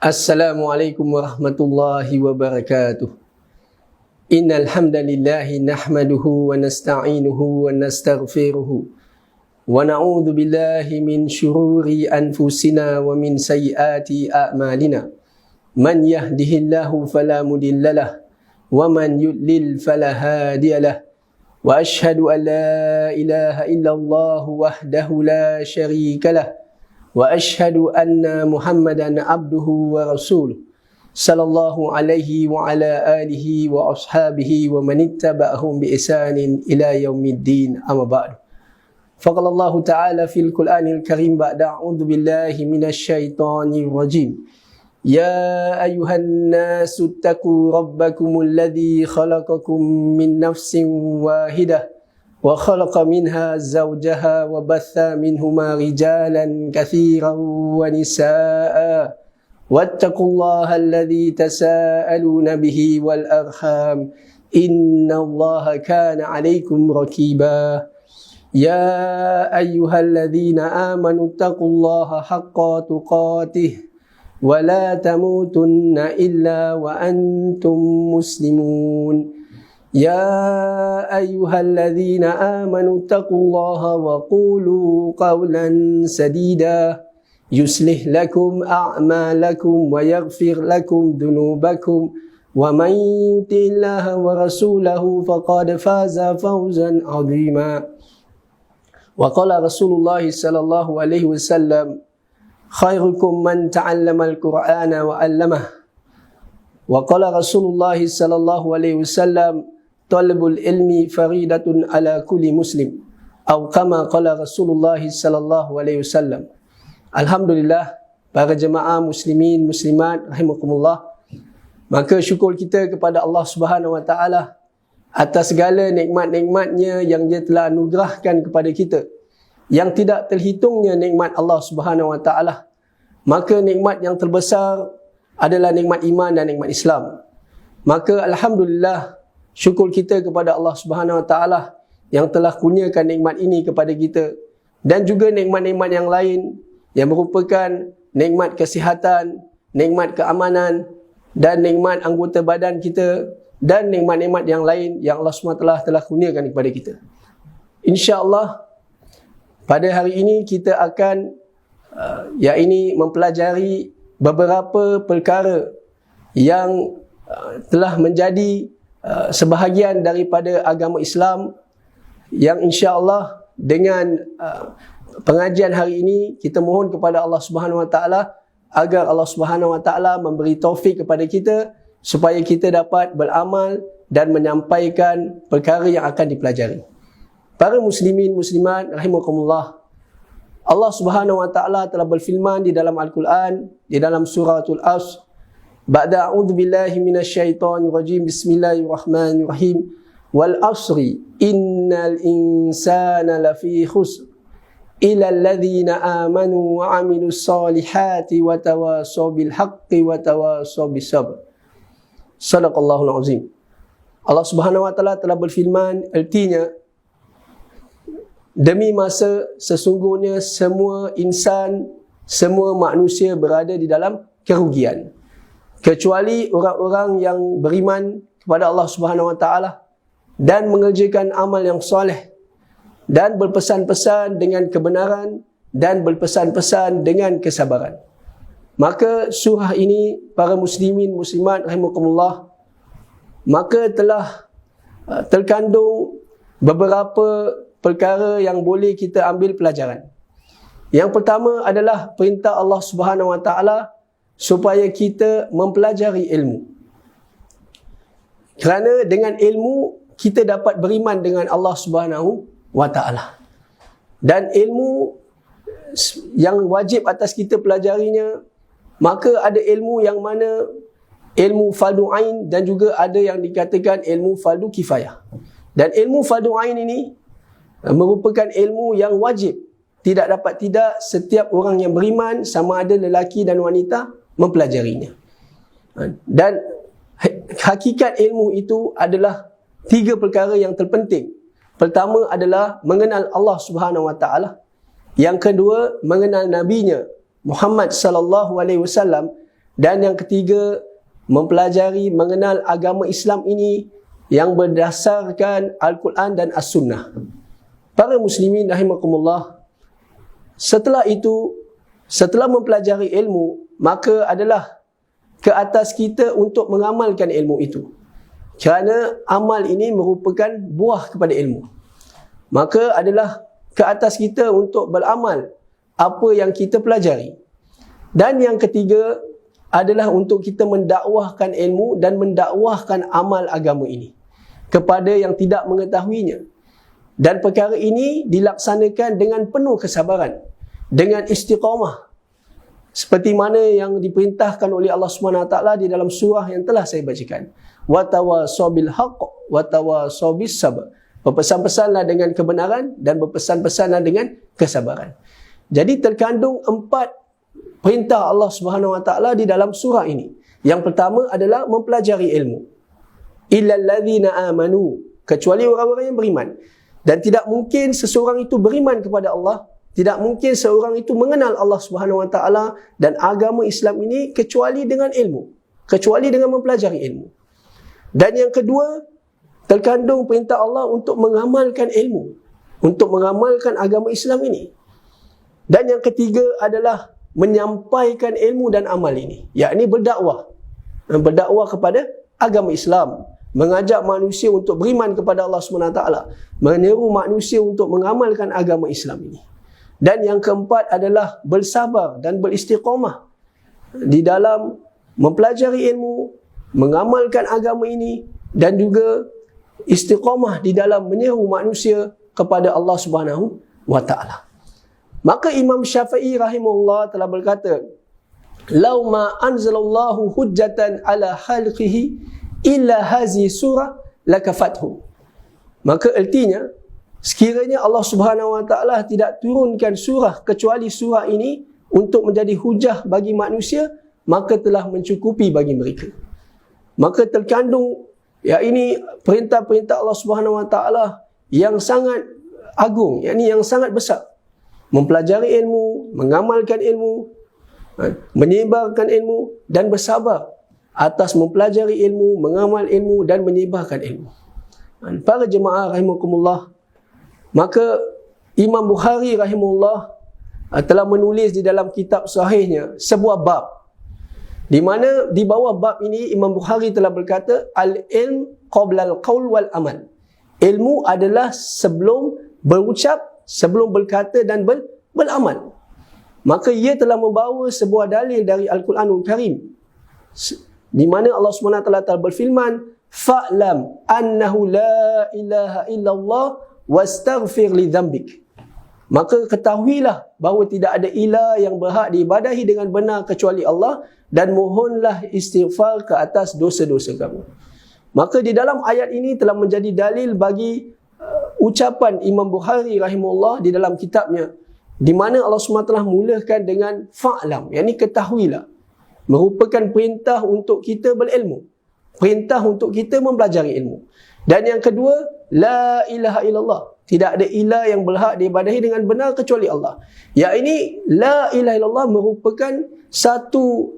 Assalamualaikum warahmatullahi wabarakatuh. Innal hamdalillah nahmaduhu wa nasta'inuhu wa nastaghfiruhu wa na'udzu billahi min shururi anfusina wa min sayyiati a'malina. Man yahdihillahu fala mudhillalah wa man yudlil fala hadiyalah. Wa ashhadu an la ilaha illallah wahdahu la syarikalah. Wa ashhadu anna Muhammadan abduhu wa rasuluh sallallahu alaihi wa ala alihi wa ashabihi wa man ittaba'ahum bi ihsanin ila yaumiddin, amma ba'du. Faqala Allah ta'ala fil Qur'anil Karim ba'da a'udzu billahi minasy syaithanir rajim. Ya ayyuhan nasu taqu rabbakumul ladzi khalaqakum min nafsin wahidah wa khalaqa minha zawjaha wa batha minhuma rijalan katsiran wa nisaa wattaqullaha alladzi tasaaluna bihi wal arham innallaha kana 'alaikum raqiba. Ya ayyuhalladzina amanu taqullaha haqqa tuqatih wa la tamutunna illa wa antum muslimun. Ya ayyuhalladzina amanu taqullaha wa qulu qawlan sadida yuslih lakum a'malakum wa yaghfir lakum dhunubakum wa man yuti'illaha wa rasulahu faqad faza fawzan 'azima. Wa qala Rasulullah sallallahu alaihi wasallam khairukum man ta'allama al-Qur'ana wa 'allamah. Wa qala Rasulullah sallallahu alaihi wasallam talabul ilmi faridatun ala kulli muslim, atau kama qala Rasulullah sallallahu alaihi wasallam. Alhamdulillah, para jemaah muslimin muslimat rahimakumullah, maka syukur kita kepada Allah Subhanahu wa taala atas segala nikmat-nikmatnya yang Dia telah anugerahkan kepada kita, yang tidak terhitungnya nikmat Allah Subhanahu wa taala. Maka nikmat yang terbesar adalah nikmat iman dan nikmat Islam. Maka alhamdulillah, syukur kita kepada Allah Subhanahu wa taala yang telah kurniakan nikmat ini kepada kita, dan juga nikmat-nikmat yang lain yang merupakan nikmat kesihatan, nikmat keamanan dan nikmat anggota badan kita, dan nikmat-nikmat yang lain yang Allah SWT telah kurniakan kepada kita. Insya-Allah pada hari ini kita akan mempelajari beberapa perkara yang telah menjadi sebahagian daripada agama Islam, yang insya-Allah dengan pengajian hari ini kita mohon kepada Allah Subhanahu wa taala agar Allah Subhanahu wa taala memberi taufik kepada kita supaya kita dapat beramal dan menyampaikan perkara yang akan dipelajari. Para muslimin muslimat rahimakumullah, Allah Subhanahu wa taala telah berfirman di dalam Al-Quran, di dalam suratul Asr, ba'da a'udzu billahi minasyaitonir rajim, bismillahirrahmanirrahim, wal asri innal insana lafi khusr illa alladhina amanu wa 'amilus solihati wa tawasaw bil haqqi wa tawasaw bis sabr. Shadaqallahul azim. Allah Subhanahu wa taala telah berfirman, artinya demi masa sesungguhnya semua insan, semua manusia berada di dalam kerugian, kecuali orang-orang yang beriman kepada Allah Subhanahu wa taala dan mengerjakan amal yang soleh, dan berpesan-pesan dengan kebenaran, dan berpesan-pesan dengan kesabaran. Maka surah ini, para muslimin muslimat rahimakumullah, maka telah terkandung beberapa perkara yang boleh kita ambil pelajaran. Yang pertama adalah perintah Allah Subhanahu wa taala supaya kita mempelajari ilmu. Kerana dengan ilmu kita dapat beriman dengan Allah Subhanahu wa taala. Dan ilmu yang wajib atas kita pelajarinya, maka ada ilmu yang mana ilmu fardu ain, dan juga ada yang dikatakan ilmu fardu kifayah. Dan ilmu fardu ain ini merupakan ilmu yang wajib, tidak dapat tidak setiap orang yang beriman, sama ada lelaki dan wanita, mempelajarinya. Dan hakikat ilmu itu adalah 3 perkara yang terpenting. Pertama adalah mengenal Allah Subhanahu wa taala. Yang kedua, mengenal nabinya Muhammad sallallahu alaihi wasallam, Dan yang ketiga, mempelajari mengenal agama Islam ini yang berdasarkan Al-Quran dan As-Sunnah. Para muslimin rahimakumullah, setelah itu, setelah mempelajari ilmu, maka adalah ke atas kita untuk mengamalkan ilmu itu. Kerana amal ini merupakan buah kepada ilmu. Maka adalah ke atas kita untuk beramal apa yang kita pelajari. Dan yang ketiga adalah untuk kita mendakwahkan ilmu dan mendakwahkan amal agama ini kepada yang tidak mengetahuinya. Dan perkara ini dilaksanakan dengan penuh kesabaran, dengan istiqamah, seperti mana yang diperintahkan oleh Allah SWT di dalam surah yang telah saya bacakan. Watawasaw bil haqq watawasaw bis sabr. Berpesan-pesanlah dengan kebenaran dan berpesan-pesanlah dengan kesabaran. Jadi terkandung 4 perintah Allah SWT di dalam surah ini. Yang pertama adalah mempelajari ilmu. Illal ladzina amanu, kecuali orang-orang yang beriman. Dan tidak mungkin seseorang itu beriman kepada Allah, tidak mungkin seorang itu mengenal Allah SWT dan agama Islam ini kecuali dengan ilmu, kecuali dengan mempelajari ilmu. Dan yang kedua, terkandung perintah Allah untuk mengamalkan ilmu, untuk mengamalkan agama Islam ini. Dan yang ketiga adalah menyampaikan ilmu dan amal ini, yakni berdakwah. Berdakwah kepada agama Islam, mengajak manusia untuk beriman kepada Allah SWT, menyeru manusia untuk mengamalkan agama Islam ini. Dan yang keempat adalah bersabar dan beristiqamah di dalam mempelajari ilmu, mengamalkan agama ini, dan juga istiqamah di dalam menyeru manusia kepada Allah SWT. Maka Imam Syafi'i rahimahullah telah berkata, "Lau ma anzalallahu hujjatan ala khalqihi illa hazi surah lakafathu." Maka artinya, sekiranya Allah SWT tidak turunkan surah kecuali surah ini untuk menjadi hujah bagi manusia, maka telah mencukupi bagi mereka. Maka terkandung ini perintah-perintah Allah SWT yang sangat agung, yakni yang sangat besar. Mempelajari ilmu, mengamalkan ilmu, menyebarkan ilmu, dan bersabar atas mempelajari ilmu, mengamal ilmu, dan menyebarkan ilmu. Para jemaah rahimakumullah, maka Imam Bukhari rahimahullah telah menulis di dalam kitab sahihnya sebuah bab, di mana di bawah bab ini Imam Bukhari telah berkata, al-ilm qabla al-qaul wal amal. Ilmu adalah sebelum berucap, sebelum berkata dan beramal. Maka ia telah membawa sebuah dalil dari Al-Quranul Karim, di mana Allah SWT telah berfirman, "Fa'lam annahu la ilaha illallah wastaghfir li dzambik." Maka ketahuilah bahawa tidak ada ilah yang berhak diibadahi dengan benar kecuali Allah, dan mohonlah istighfar ke atas dosa-dosa kamu. Maka di dalam ayat ini telah menjadi dalil bagi ucapan Imam Bukhari rahimahullah di dalam kitabnya, di mana Allah SWT telah mulakan dengan fa'lam, yakni ketahuilah, merupakan perintah untuk kita berilmu, perintah untuk kita mempelajari ilmu. Dan yang kedua, la ilaha illallah, tidak ada ilah yang berhak diibadahi dengan benar kecuali Allah. Ini la ilaha illallah merupakan satu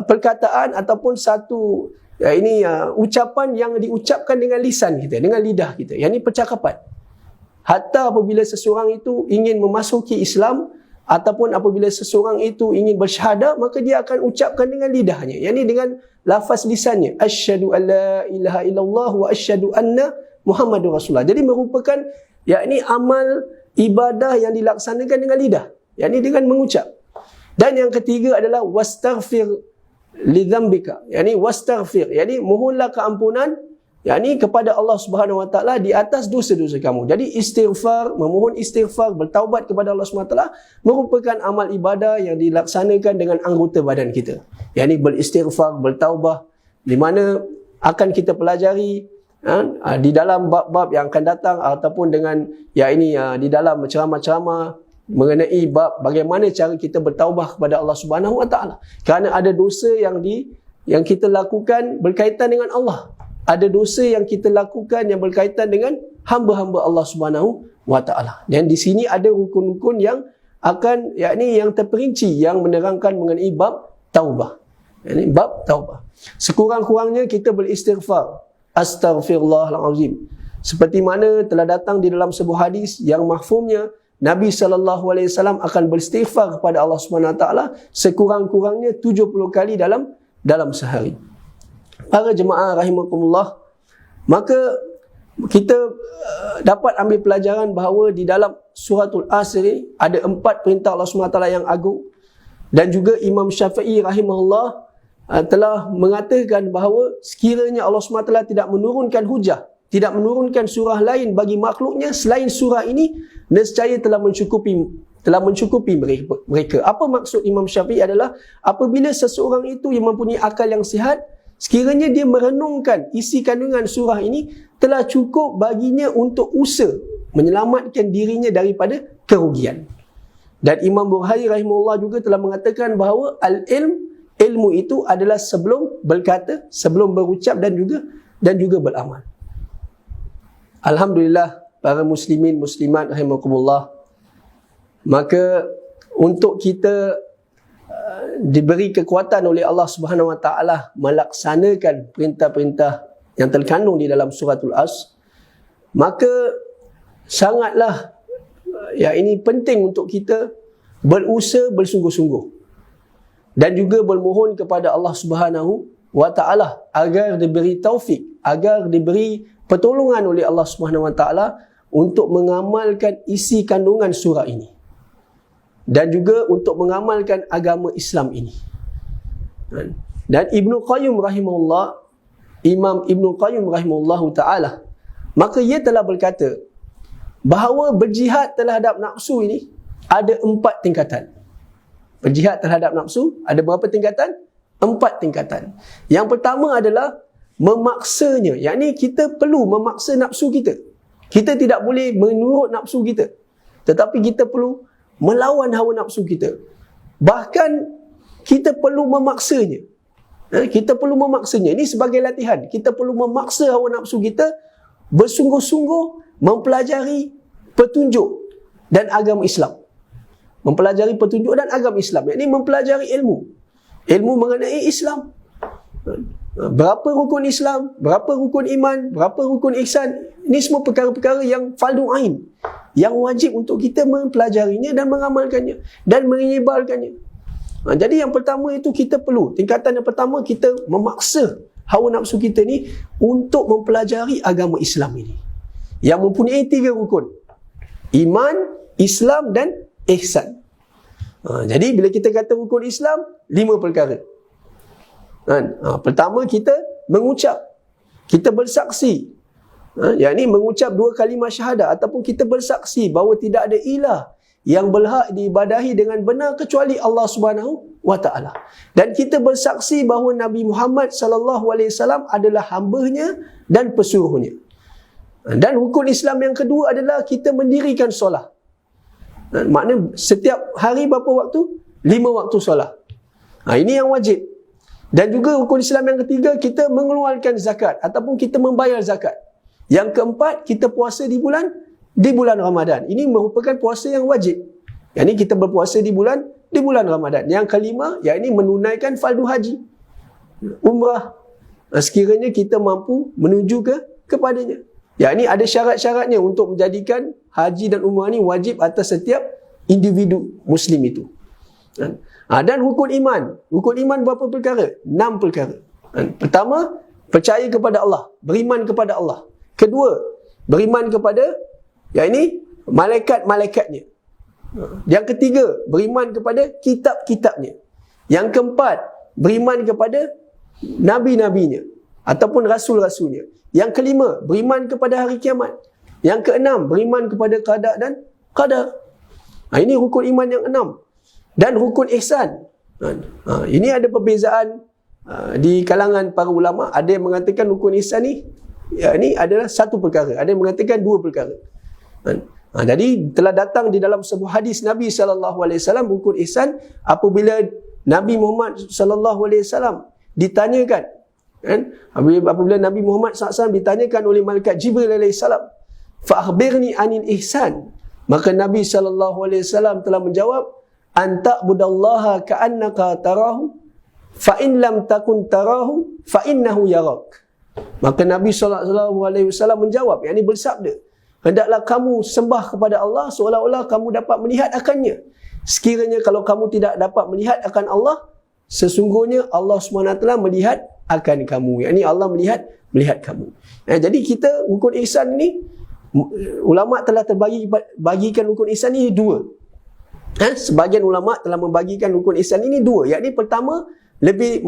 perkataan ataupun satu ucapan yang diucapkan dengan lisan kita, dengan lidah kita, yakni percakapan. Hatta apabila seseorang itu ingin memasuki Islam, ataupun apabila seseorang itu ingin bersyahadah, maka dia akan ucapkan dengan lidahnya, yakni dengan lafaz lisannya, asyhadu an la ilaha illallah wa asyhadu anna Muhammadur Rasulullah. Jadi merupakan yakni amal ibadah yang dilaksanakan dengan lidah, yakni dengan mengucap. Dan yang ketiga adalah wastaghfir li dzambika, yakni wastaghfir, yakni mohonlah keampunan, yakni kepada Allah Subhanahu Wa Taala di atas dosa-dosa kamu. Jadi istighfar, memohon istighfar, bertaubat kepada Allah Subhanahu Wa Taala merupakan amal ibadah yang dilaksanakan dengan anggota badan kita, yakni beristighfar, bertaubat, di mana akan kita pelajari di dalam bab-bab yang akan datang, ataupun dengan di dalam ceramah-ceramah mengenai bab bagaimana cara kita bertaubah kepada Allah Subhanahu Wa Taala. Kerana ada dosa yang kita lakukan berkaitan dengan Allah. Ada dosa yang kita lakukan yang berkaitan dengan hamba-hamba Allah Subhanahu Wa Taala. Dan di sini ada rukun-rukun yang akan yang terperinci, yang menerangkan mengenai bab taubah. Ini bab taubah. Sekurang-kurangnya kita beristighfar. Astaghfirullahalazim. Seperti mana telah datang di dalam sebuah hadis yang mahfumnya Nabi SAW akan beristighfar kepada Allah SWT sekurang-kurangnya 70 kali dalam sehari. Para jemaah rahimakumullah, maka kita dapat ambil pelajaran bahawa di dalam suratul Asr ini ada 4 perintah Allah SWT yang agung. Dan juga Imam Syafi'i rahimahullah telah mengatakan bahawa sekiranya Allah SWT tidak menurunkan hujah, tidak menurunkan surah lain bagi makhluknya selain surah ini, nescaya telah mencukupi mereka. Apa maksud Imam Syafi'i adalah apabila seseorang itu yang mempunyai akal yang sihat, sekiranya dia merenungkan isi kandungan surah ini, telah cukup baginya untuk usaha menyelamatkan dirinya daripada kerugian. Dan Imam Bukhari rahimahullah juga telah mengatakan bahawa ilmu itu adalah sebelum berkata, sebelum berucap dan juga beramal. Alhamdulillah, para muslimin muslimat rahimakumullah, maka untuk kita diberi kekuatan oleh Allah Subhanahu Wa Taala melaksanakan perintah-perintah yang terkandung di dalam suratul Asr, maka sangatlah ini penting untuk kita berusaha bersungguh-sungguh dan juga bermohon kepada Allah Subhanahu Wa Taala agar diberi taufik, agar diberi pertolongan oleh Allah Subhanahu Wa Taala untuk mengamalkan isi kandungan surah ini dan juga untuk mengamalkan agama Islam ini. Dan Ibnu Qayyim rahimahullah, Imam Ibnu Qayyim rahimahullah taala, maka ia telah berkata bahawa berjihad terhadap nafsu ini ada 4 tingkatan. Berjihad terhadap nafsu ada berapa tingkatan? 4 tingkatan. Yang pertama adalah memaksanya, yakni kita perlu memaksa nafsu kita. Kita tidak boleh menurut nafsu kita, tetapi kita perlu melawan hawa nafsu kita. Bahkan kita perlu memaksanya. Kita perlu memaksanya. Ini sebagai latihan. Kita perlu memaksa hawa nafsu kita bersungguh-sungguh mempelajari petunjuk dan agama Islam. Mempelajari petunjuk dan agama Islam, yakni mempelajari ilmu mengenai Islam. Berapa rukun Islam, berapa rukun iman, berapa rukun ihsan. Ini semua perkara-perkara yang fardu ain, yang wajib untuk kita mempelajarinya dan mengamalkannya dan menyebarkannya. Jadi yang pertama itu kita perlu, tingkatan yang pertama kita memaksa hawa nafsu kita ni untuk mempelajari agama Islam ini, yang mempunyai 3 rukun: iman, Islam dan ihsan. Jadi bila kita kata rukun Islam, 5 perkara. Pertama, kita mengucap, kita bersaksi, yakni mengucap 2 kalimah syahadah, ataupun kita bersaksi bahawa tidak ada ilah yang berhak diibadahi dengan benar kecuali Allah Subhanahu Wa Taala. Dan kita bersaksi bahawa Nabi Muhammad SAW adalah hamba-Nya dan pesuruhnya. Dan rukun Islam yang kedua adalah kita mendirikan solat. Maknanya setiap hari berapa waktu? 5 waktu solat. Ini yang wajib. Dan juga rukun Islam yang ketiga, kita mengeluarkan zakat ataupun kita membayar zakat. Yang keempat, kita puasa di bulan Ramadan. Ini merupakan puasa yang wajib. Yang ini kita berpuasa di bulan Ramadan. Yang kelima, yakni menunaikan fardu haji, umrah, sekiranya kita mampu menuju kepadanya. Yakni ada syarat-syaratnya untuk menjadikan haji dan umrah ini wajib atas setiap individu muslim itu. Dan rukun iman. Rukun iman berapa perkara? 6 perkara. Pertama, percaya kepada Allah, beriman kepada Allah. Kedua, beriman kepada malaikat-malaikatnya. Yang ketiga, beriman kepada kitab-kitabnya. Yang keempat, beriman kepada nabi-nabinya ataupun rasul-rasulnya. Yang kelima, beriman kepada hari kiamat. Yang keenam, beriman kepada qada dan qadar. Ini rukun iman yang 6. Dan rukun ihsan. Ini ada perbezaan di kalangan para ulama. Ada yang mengatakan rukun ihsan ni ini adalah 1 perkara. Ada yang mengatakan 2 perkara. Jadi telah datang di dalam sebuah hadis Nabi SAW, rukun ihsan, apabila Nabi Muhammad SAW ditanyakan, apabila Nabi Muhammad SAW ditanyakan oleh malaikat Jibril AS, fa akhbirni anil ihsan, maka Nabi SAW telah menjawab, anta budallaha ka'annaka tarahu fa in lam takun tarahu fa innahu yarak. Maka Nabi SAW menjawab, yakni bersabda, hendaklah kamu sembah kepada Allah seolah-olah kamu dapat melihat akannya. Sekiranya kalau kamu tidak dapat melihat akan Allah, sesungguhnya Allah SWT melihat akan kamu. Yakni Allah melihat kamu. Jadi kita rukun ihsan ni, ulama telah bagikan rukun ihsan ini dua. Sebahagian ulama telah membagikan rukun ihsan ini dua. Yakni pertama, lebih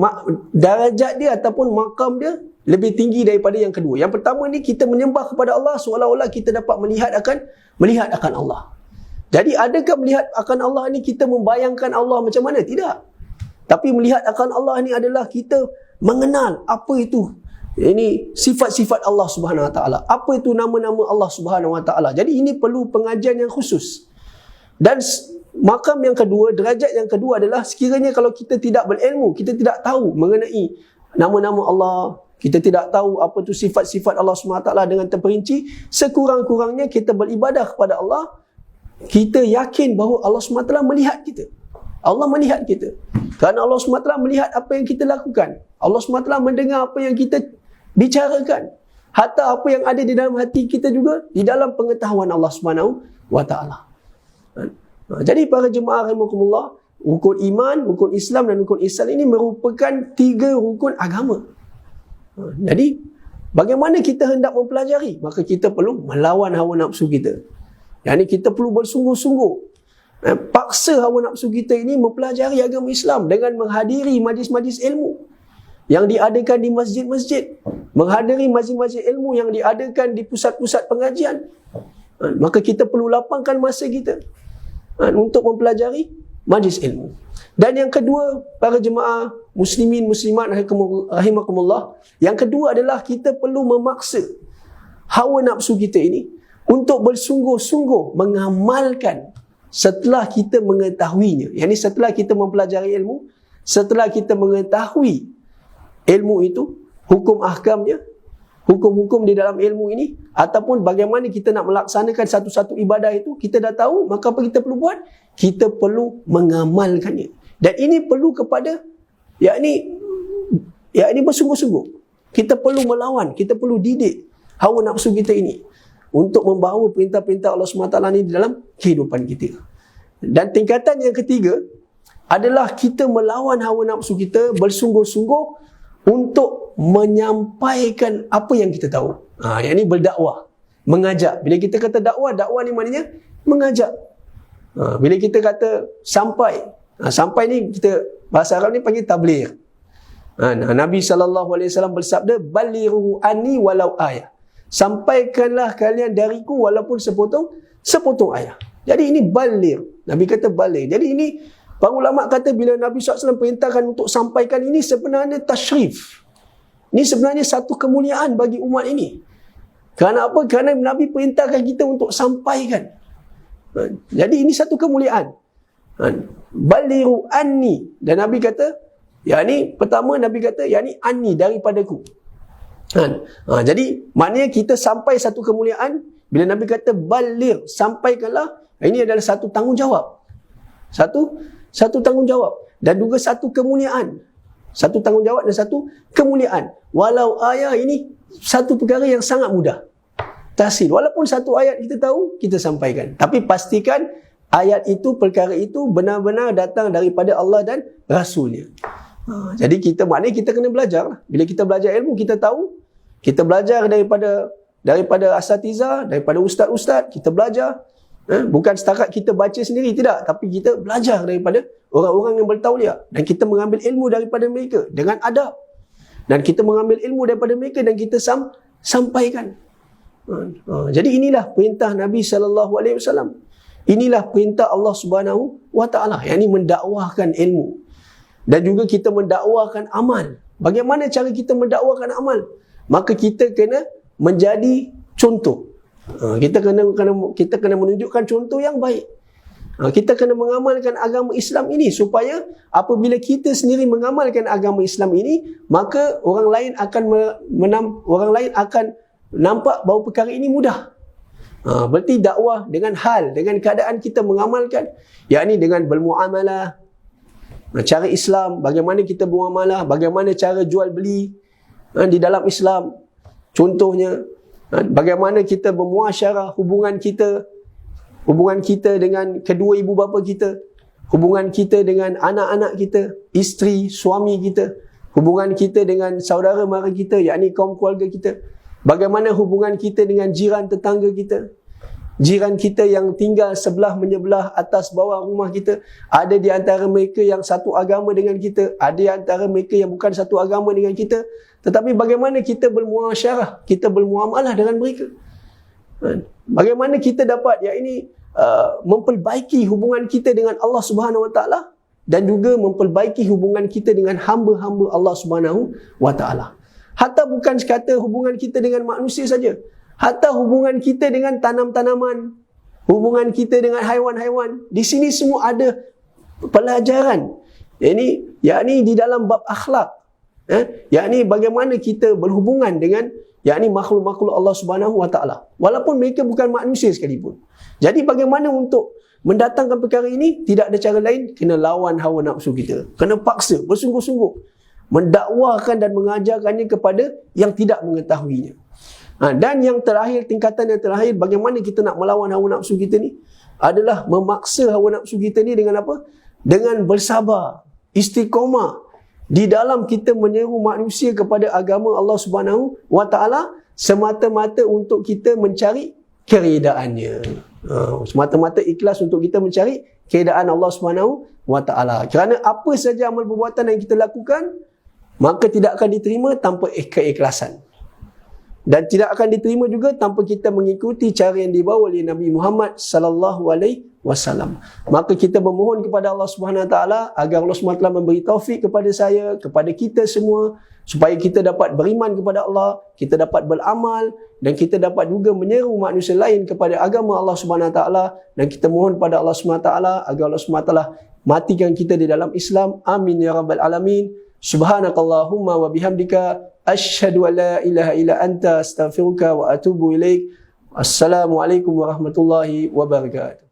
darajat dia ataupun makam dia lebih tinggi daripada yang kedua. Yang pertama ni kita menyembah kepada Allah seolah-olah kita dapat melihat akan Allah. Jadi adakah melihat akan Allah ni kita membayangkan Allah macam mana? Tidak. Tapi melihat akan Allah ni adalah kita mengenal apa itu ini sifat-sifat Allah Subhanahu Wa Taala. Apa itu nama-nama Allah Subhanahu Wa Taala. Jadi ini perlu pengajian yang khusus. Dan makam yang kedua, derajat yang kedua adalah sekiranya kalau kita tidak berilmu, kita tidak tahu mengenai nama-nama Allah, kita tidak tahu apa itu sifat-sifat Allah SWT dengan terperinci, sekurang-kurangnya kita beribadah kepada Allah, kita yakin bahawa Allah SWT melihat kita. Allah melihat kita. Kerana Allah SWT melihat apa yang kita lakukan. Allah SWT mendengar apa yang kita bicarakan. Hatta apa yang ada di dalam hati kita juga di dalam pengetahuan Allah SWT. Jadi para jemaah rahimakumullah, rukun iman, rukun Islam dan rukun ihsan ini merupakan 3 rukun agama. Jadi bagaimana kita hendak mempelajari? Maka kita perlu melawan hawa nafsu kita. Yang ini kita perlu bersungguh-sungguh paksa hawa nafsu kita ini mempelajari agama Islam dengan menghadiri majlis-majlis ilmu yang diadakan di masjid-masjid, menghadiri majlis-majlis ilmu yang diadakan di pusat-pusat pengajian. Maka kita perlu lapangkan masa kita untuk mempelajari majlis ilmu. Dan yang kedua, para jemaah muslimin muslimat rahimakumullah, yang kedua adalah kita perlu memaksa hawa nafsu kita ini untuk bersungguh-sungguh mengamalkan setelah kita mengetahuinya. Yang ini setelah kita mempelajari ilmu, setelah kita mengetahui ilmu itu, hukum ahkamnya, hukum-hukum di dalam ilmu ini, ataupun bagaimana kita nak melaksanakan satu-satu ibadah itu, kita dah tahu, maka apa kita perlu buat? Kita perlu mengamalkannya. Dan ini perlu kepada yakni bersungguh-sungguh. Kita perlu melawan, kita perlu didik hawa nafsu kita ini untuk membawa perintah-perintah Allah SWT ini di dalam kehidupan kita. Dan tingkatan yang ketiga adalah kita melawan hawa nafsu kita bersungguh-sungguh untuk menyampaikan apa yang kita tahu. Yang ini berdakwah, mengajak. Bila kita kata dakwah ni maknanya mengajak. Bila kita kata sampai, sampai ni kita bahasa Arab ni panggil tabligh. Nabi SAW bersabda, balighu anni walau ayat. Sampaikanlah kalian dariku walaupun sepotong ayat. Jadi ini baligh. Nabi kata baligh. Jadi ini para ulama kata bila Nabi SAW perintahkan untuk sampaikan, ini sebenarnya tashrif. Ini sebenarnya satu kemuliaan bagi umat ini. Kerana apa? Kerana Nabi perintahkan kita untuk sampaikan. Jadi ini satu kemuliaan. Balighu anni. Dan Nabi kata, yakni pertama Nabi kata, yakni anni, daripadaku. Jadi maknanya kita sampai satu kemuliaan. Bila Nabi kata baligh, sampaikanlah, ini adalah satu tanggungjawab. Satu tanggungjawab dan juga satu kemuliaan. Satu tanggungjawab dan satu kemuliaan. Walau ayat ini satu perkara yang sangat mudah. Tahsil. Walaupun satu ayat kita tahu, kita sampaikan. Tapi pastikan ayat itu, perkara itu benar-benar datang daripada Allah dan Rasulnya. Jadi maknanya kita kena belajar. Bila kita belajar ilmu, kita tahu. Kita belajar daripada asatiza, daripada ustaz-ustaz. Kita belajar. Bukan setakat kita baca sendiri, tidak. Tapi kita belajar daripada orang-orang yang bertauliah. Dan kita mengambil ilmu daripada mereka dengan adab. Dan kita mengambil ilmu daripada mereka dan kita sampaikan. Jadi inilah perintah Nabi SAW. Inilah perintah Allah SWT, yang ini mendakwahkan ilmu. Dan juga kita mendakwahkan amal. Bagaimana cara kita mendakwahkan amal? Maka kita kena menjadi contoh. Kita kena menunjukkan contoh yang baik. Kita kena mengamalkan agama Islam ini supaya apabila kita sendiri mengamalkan agama Islam ini, maka orang lain akan nampak bahawa perkara ini mudah. Berarti dakwah dengan hal, dengan keadaan kita mengamalkan, yakni dengan bermuamalah, Cara Islam, bagaimana kita bermuamalah, bagaimana cara jual beli di dalam Islam. Contohnya, bagaimana kita bermuasyarah, hubungan kita dengan kedua ibu bapa kita, hubungan kita dengan anak-anak kita, isteri, suami kita, hubungan kita dengan saudara mara kita, yakni kaum keluarga kita, bagaimana hubungan kita dengan jiran tetangga kita, jiran kita yang tinggal sebelah menyebelah, atas bawah rumah kita. Ada di antara mereka yang satu agama dengan kita, ada di antara mereka yang bukan satu agama dengan kita, tetapi bagaimana kita bermuasyarah, kita bermuamalah dengan mereka. Bagaimana kita dapat memperbaiki hubungan kita dengan Allah Subhanahu Wa Taala dan juga memperbaiki hubungan kita dengan hamba-hamba Allah Subhanahu Wa Taala. Hatta bukan sekata hubungan kita dengan manusia saja, hatta hubungan kita dengan tanam-tanaman, hubungan kita dengan haiwan-haiwan. Di sini semua ada pelajaran. Yakni di dalam bab akhlak. Yakni bagaimana kita berhubungan dengan makhluk-makhluk Allah Subhanahu Wa Taala, walaupun mereka bukan manusia sekalipun. Jadi bagaimana untuk mendatangkan perkara ini? Tidak ada cara lain, kena lawan hawa nafsu kita, kena paksa bersungguh-sungguh mendakwakan dan mengajarkannya kepada yang tidak mengetahuinya. Dan yang terakhir, tingkatan yang terakhir, bagaimana kita nak melawan hawa nafsu kita ni adalah memaksa hawa nafsu kita ni dengan apa? Dengan bersabar, istiqamah di dalam kita menyeru manusia kepada agama Allah Subhanahu Wa Taala semata-mata untuk kita mencari keredaannya. Semata-mata ikhlas untuk kita mencari keredaan Allah Subhanahu Wa Taala. Kerana apa saja amal perbuatan yang kita lakukan, maka tidak akan diterima tanpa keikhlasan. Dan tidak akan diterima juga tanpa kita mengikuti cara yang dibawa oleh Nabi Muhammad sallallahu alaihi wasallam. Maka kita memohon kepada Allah Subhanahu Wa Taala agar Allah Subhanahu Wa Taala memberi taufik kepada saya, kepada kita semua, supaya kita dapat beriman kepada Allah, kita dapat beramal dan kita dapat juga menyeru manusia lain kepada agama Allah Subhanahu Wa Taala. Dan kita mohon pada Allah Subhanahu Wa Taala agar Allah Subhanahu Wa Taala matikan kita di dalam Islam. Amin ya rabbal alamin. Subhanakallahumma wa bihamdika asyhadu an la ilaha illa anta astaghfiruka wa atubu ilaik. Assalamualaikum warahmatullahi wabarakatuh.